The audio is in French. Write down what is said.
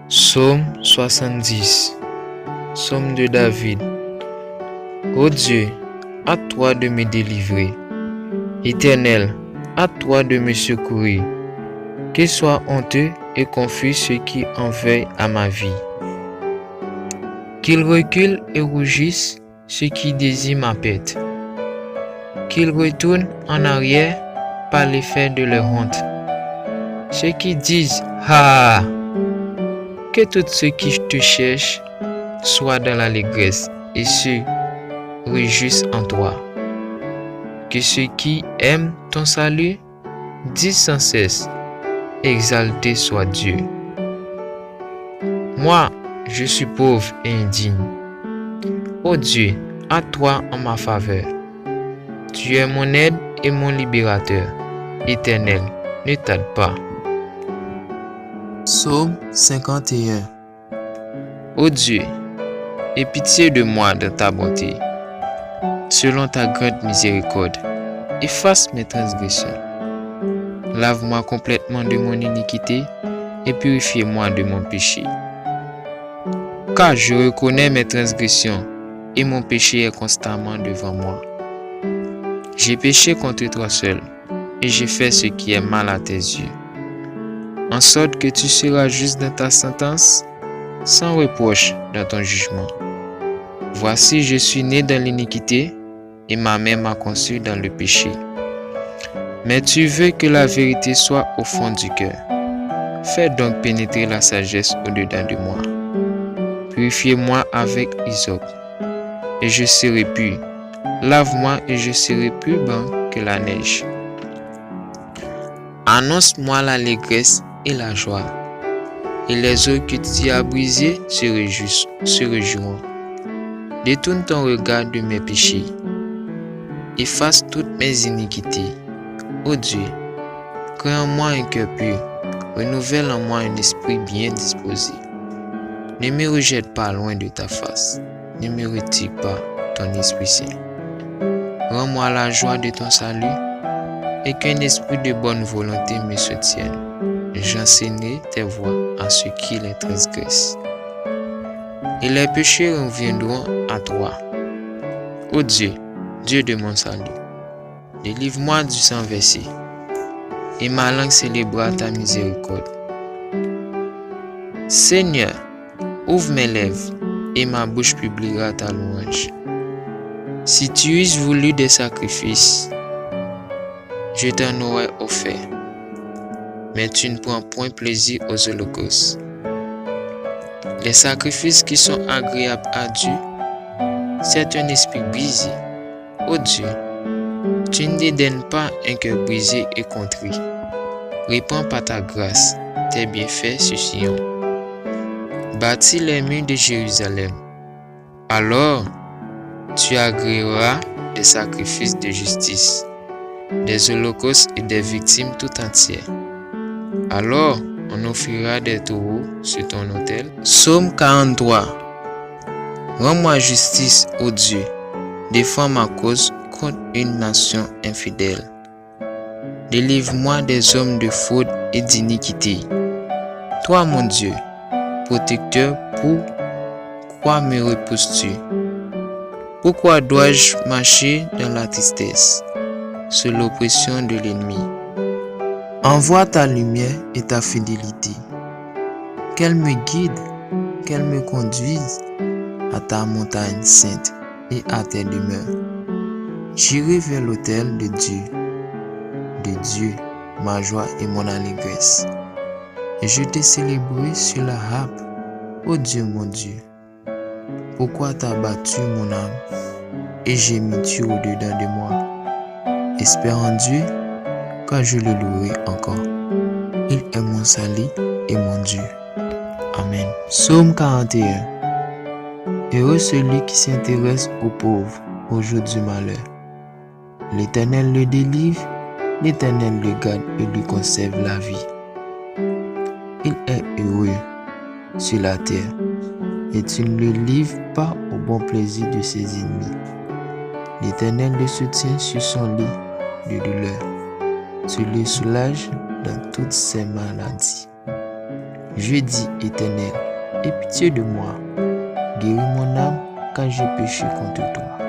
Psaume 70. Psaume de David. Ô Dieu, à toi de me délivrer. Éternel, à toi de me secourir. Qu'ils soient honteux et confus ceux qui en veillent à ma vie. Qu'ils reculent et rougissent ceux qui désirent ma perte. Qu'ils retournent en arrière par l'effet de leur honte. Ceux qui disent « Ah !» Que tous ceux qui te cherchent soient dans l'allégresse et se réjouissent en toi. Que ceux qui aiment ton salut disent sans cesse, exalté soit Dieu. Moi, je suis pauvre et indigne. Ô Dieu, à toi en ma faveur. Tu es mon aide et mon libérateur. Éternel, ne tarde pas. Psaume 51. Ô Dieu, aie pitié de moi dans ta bonté. Selon ta grande miséricorde, efface mes transgressions. Lave-moi complètement de mon iniquité et purifie-moi de mon péché. Car je reconnais mes transgressions et mon péché est constamment devant moi. J'ai péché contre toi seul et j'ai fait ce qui est mal à tes yeux, en sorte que tu seras juste dans ta sentence, sans reproche dans ton jugement. Voici, je suis né dans l'iniquité et ma mère m'a conçu dans le péché. Mais tu veux que la vérité soit au fond du cœur. Fais donc pénétrer la sagesse au-dedans de moi. Purifiez-moi avec hysope, et je serai pur. Lave-moi et je serai plus blanc que la neige. Annonce-moi l'allégresse et la joie, et les os que tu as brisés se réjouiront. Détourne ton regard de mes péchés. Efface toutes mes iniquités. Ô Dieu, crée en moi un cœur pur, renouvelle en moi un esprit bien disposé. Ne me rejette pas loin de ta face, ne me retire pas ton Esprit Saint. Rends-moi la joie de ton salut et qu'un esprit de bonne volonté me soutienne. J'enseignerai tes voies à ceux qui les transgressent. Et les péchés reviendront à toi. Ô Dieu, Dieu de mon salut, délivre-moi du sang versé, et ma langue célébrera ta miséricorde. Seigneur, ouvre mes lèvres, et ma bouche publiera ta louange. Si tu eusses voulu des sacrifices, je t'en aurais offert, mais tu ne prends point plaisir aux holocaustes. Les sacrifices qui sont agréables à Dieu, c'est un esprit brisé. Ô Dieu, tu ne dédaignes pas un cœur brisé et contrit. Répands par ta grâce tes bienfaits sur Sion. Bâtis les murs de Jérusalem. Alors, tu agréeras des sacrifices de justice, des holocaustes et des victimes tout entières. Alors, on offrira des taureaux sur ton autel. Psaume 43. Rends-moi justice, ô Dieu. Défends ma cause contre une nation infidèle. Délivre-moi des hommes de fraude et d'iniquité. Toi, mon Dieu, protecteur, pourquoi me repousses-tu? Pourquoi dois-je marcher dans la tristesse, sous l'oppression de l'ennemi? Envoie ta lumière et ta fidélité. Qu'elle me guide, qu'elle me conduise à ta montagne sainte et à tes demeures. J'irai vers l'autel de Dieu, ma joie et mon allégresse. Et je te célébrerai sur la harpe, ô Dieu mon Dieu. Pourquoi t'as battu mon âme et gémis-tu au-dedans de moi? Espère en Dieu, car je le louerai encore. Il est mon salut et mon Dieu. Amen. Psaume 41. Heureux celui qui s'intéresse aux pauvres au jour du malheur. L'Éternel le délivre, l'Éternel le garde et lui conserve la vie. Il est heureux sur la terre, et tu ne le livres pas au bon plaisir de ses ennemis. L'Éternel le soutient sur son lit de douleur. Tu le soulages dans toutes ses maladies. Je dis, Éternel, aie pitié de moi. Guéris mon âme, car j'ai péché contre toi.